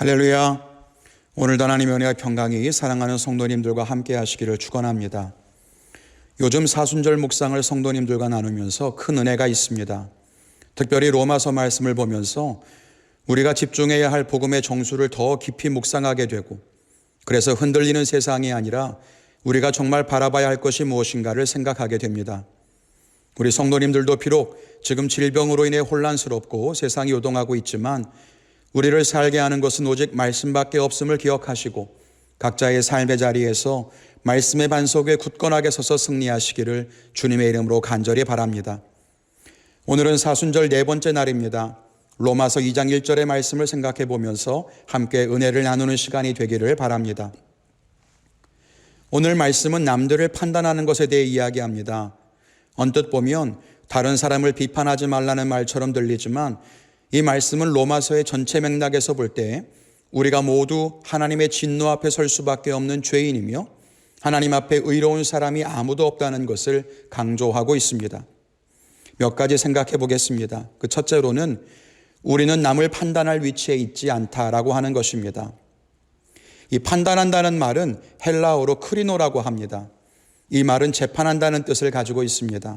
할렐루야. 오늘도 하나님의 은혜와 평강이 사랑하는 성도님들과 함께 하시기를 축원합니다. 요즘 사순절 묵상을 성도님들과 나누면서 큰 은혜가 있습니다. 특별히 로마서 말씀을 보면서 우리가 집중해야 할 복음의 정수를 더 깊이 묵상하게 되고, 그래서 흔들리는 세상이 아니라 우리가 정말 바라봐야 할 것이 무엇인가를 생각하게 됩니다. 우리 성도님들도 비록 지금 질병으로 인해 혼란스럽고 세상이 요동하고 있지만 우리를 살게 하는 것은 오직 말씀밖에 없음을 기억하시고 각자의 삶의 자리에서 말씀의 반석에 굳건하게 서서 승리하시기를 주님의 이름으로 간절히 바랍니다. 오늘은 사순절 네 번째 날입니다. 로마서 2장 1절의 말씀을 생각해 보면서 함께 은혜를 나누는 시간이 되기를 바랍니다. 오늘 말씀은 남들을 판단하는 것에 대해 이야기합니다. 언뜻 보면 다른 사람을 비판하지 말라는 말처럼 들리지만 이 말씀은 로마서의 전체 맥락에서 볼 때 우리가 모두 하나님의 진노 앞에 설 수밖에 없는 죄인이며 하나님 앞에 의로운 사람이 아무도 없다는 것을 강조하고 있습니다. 몇 가지 생각해 보겠습니다. 그 첫째로는 우리는 남을 판단할 위치에 있지 않다라고 하는 것입니다. 이 판단한다는 말은 헬라어로 크리노라고 합니다. 이 말은 재판한다는 뜻을 가지고 있습니다.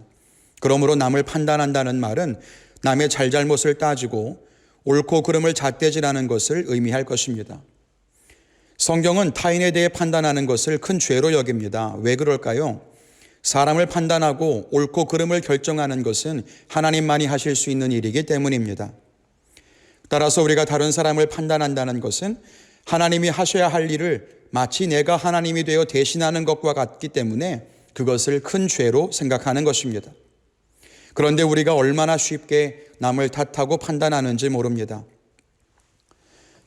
그러므로 남을 판단한다는 말은 남의 잘잘못을 따지고 옳고 그름을 잣대질하는 것을 의미할 것입니다. 성경은 타인에 대해 판단하는 것을 큰 죄로 여깁니다. 왜 그럴까요? 사람을 판단하고 옳고 그름을 결정하는 것은 하나님만이 하실 수 있는 일이기 때문입니다. 따라서 우리가 다른 사람을 판단한다는 것은 하나님이 하셔야 할 일을 마치 내가 하나님이 되어 대신하는 것과 같기 때문에 그것을 큰 죄로 생각하는 것입니다. 그런데 우리가 얼마나 쉽게 남을 탓하고 판단하는지 모릅니다.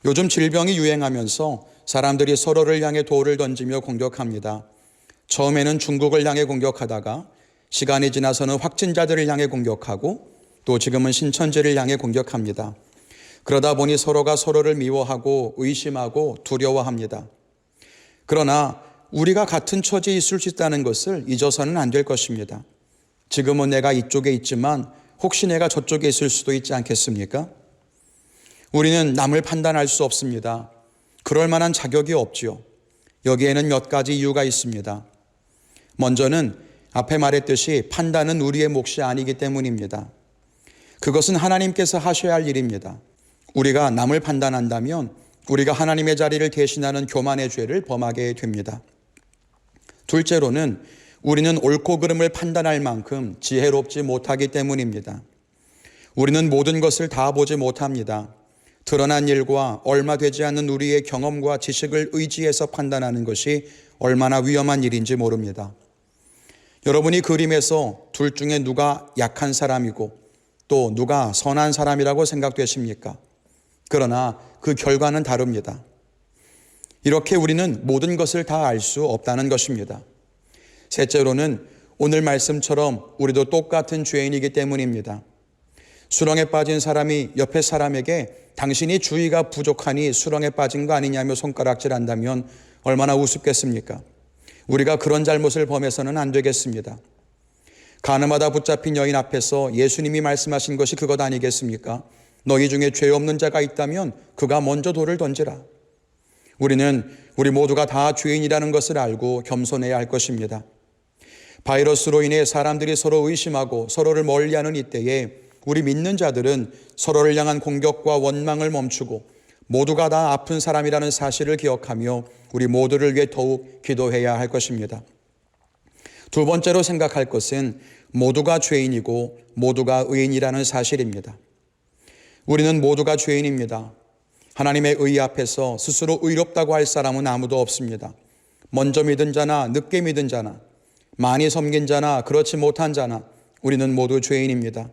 요즘 질병이 유행하면서 사람들이 서로를 향해 돌을 던지며 공격합니다. 처음에는 중국을 향해 공격하다가 시간이 지나서는 확진자들을 향해 공격하고 또 지금은 신천지를 향해 공격합니다. 그러다 보니 서로가 서로를 미워하고 의심하고 두려워합니다. 그러나 우리가 같은 처지에 있을 수 있다는 것을 잊어서는 안 될 것입니다. 지금은 내가 이쪽에 있지만 혹시 내가 저쪽에 있을 수도 있지 않겠습니까? 우리는 남을 판단할 수 없습니다. 그럴 만한 자격이 없지요. 여기에는 몇 가지 이유가 있습니다. 먼저는 앞에 말했듯이 판단은 우리의 몫이 아니기 때문입니다. 그것은 하나님께서 하셔야 할 일입니다. 우리가 남을 판단한다면 우리가 하나님의 자리를 대신하는 교만의 죄를 범하게 됩니다. 둘째로는 우리는 옳고 그름을 판단할 만큼 지혜롭지 못하기 때문입니다. 우리는 모든 것을 다 보지 못합니다. 드러난 일과 얼마 되지 않는 우리의 경험과 지식을 의지해서 판단하는 것이 얼마나 위험한 일인지 모릅니다. 여러분이 그림에서 둘 중에 누가 약한 사람이고 또 누가 선한 사람이라고 생각되십니까? 그러나 그 결과는 다릅니다. 이렇게 우리는 모든 것을 다 알 수 없다는 것입니다. 셋째로는 오늘 말씀처럼 우리도 똑같은 죄인이기 때문입니다. 수렁에 빠진 사람이 옆에 사람에게 당신이 주의가 부족하니 수렁에 빠진 거 아니냐며 손가락질한다면 얼마나 우습겠습니까? 우리가 그런 잘못을 범해서는 안 되겠습니다. 가늠하다 붙잡힌 여인 앞에서 예수님이 말씀하신 것이 그것 아니겠습니까? 너희 중에 죄 없는 자가 있다면 그가 먼저 돌을 던지라. 우리 모두가 다 죄인이라는 것을 알고 겸손해야 할 것입니다. 바이러스로 인해 사람들이 서로 의심하고 서로를 멀리하는 이때에 우리 믿는 자들은 서로를 향한 공격과 원망을 멈추고 모두가 다 아픈 사람이라는 사실을 기억하며 우리 모두를 위해 더욱 기도해야 할 것입니다. 두 번째로 생각할 것은 모두가 죄인이고 모두가 의인이라는 사실입니다. 우리는 모두가 죄인입니다. 하나님의 의 앞에서 스스로 의롭다고 할 사람은 아무도 없습니다. 먼저 믿은 자나 늦게 믿은 자나 많이 섬긴 자나 그렇지 못한 자나 우리는 모두 죄인입니다.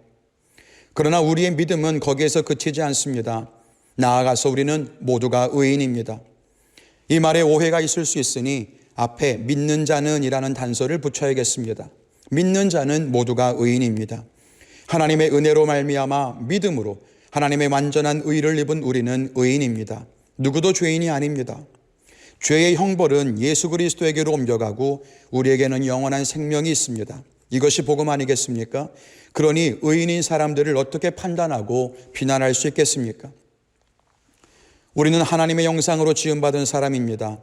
그러나 우리의 믿음은 거기에서 그치지 않습니다. 나아가서 우리는 모두가 의인입니다. 이 말에 오해가 있을 수 있으니 앞에 믿는 자는 이라는 단서를 붙여야겠습니다. 믿는 자는 모두가 의인입니다. 하나님의 은혜로 말미암아 믿음으로 하나님의 완전한 의를 입은 우리는 의인입니다. 누구도 죄인이 아닙니다. 죄의 형벌은 예수 그리스도에게로 옮겨가고 우리에게는 영원한 생명이 있습니다. 이것이 복음 아니겠습니까? 그러니 의인인 사람들을 어떻게 판단하고 비난할 수 있겠습니까? 우리는 하나님의 형상으로 지음받은 사람입니다.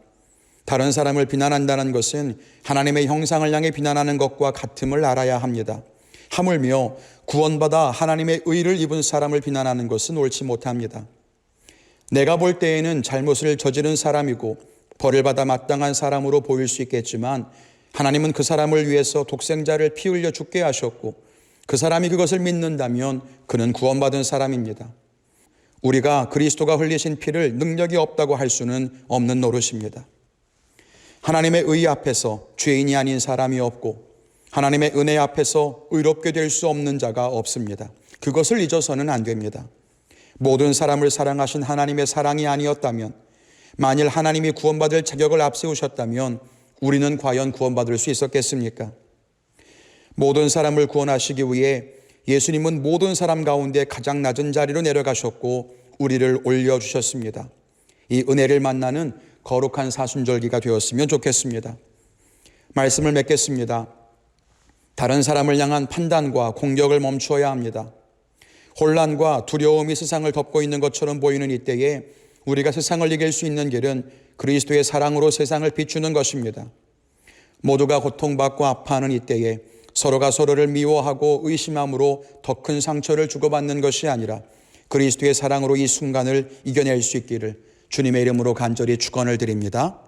다른 사람을 비난한다는 것은 하나님의 형상을 향해 비난하는 것과 같음을 알아야 합니다. 하물며 구원받아 하나님의 의를 입은 사람을 비난하는 것은 옳지 못합니다. 내가 볼 때에는 잘못을 저지른 사람이고 벌을 받아 마땅한 사람으로 보일 수 있겠지만 하나님은 그 사람을 위해서 독생자를 피 흘려 죽게 하셨고 그 사람이 그것을 믿는다면 그는 구원받은 사람입니다. 우리가 그리스도가 흘리신 피를 능력이 없다고 할 수는 없는 노릇입니다. 하나님의 의 앞에서 죄인이 아닌 사람이 없고 하나님의 은혜 앞에서 의롭게 될 수 없는 자가 없습니다. 그것을 잊어서는 안 됩니다. 모든 사람을 사랑하신 하나님의 사랑이 아니었다면, 만일 하나님이 구원받을 자격을 앞세우셨다면 우리는 과연 구원받을 수 있었겠습니까? 모든 사람을 구원하시기 위해 예수님은 모든 사람 가운데 가장 낮은 자리로 내려가셨고 우리를 올려주셨습니다. 이 은혜를 만나는 거룩한 사순절기가 되었으면 좋겠습니다. 말씀을 맺겠습니다. 다른 사람을 향한 판단과 공격을 멈추어야 합니다. 혼란과 두려움이 세상을 덮고 있는 것처럼 보이는 이때에 우리가 세상을 이길 수 있는 길은 그리스도의 사랑으로 세상을 비추는 것입니다. 모두가 고통받고 아파하는 이때에 서로가 서로를 미워하고 의심함으로 더 큰 상처를 주고받는 것이 아니라 그리스도의 사랑으로 이 순간을 이겨낼 수 있기를 주님의 이름으로 간절히 축원을 드립니다.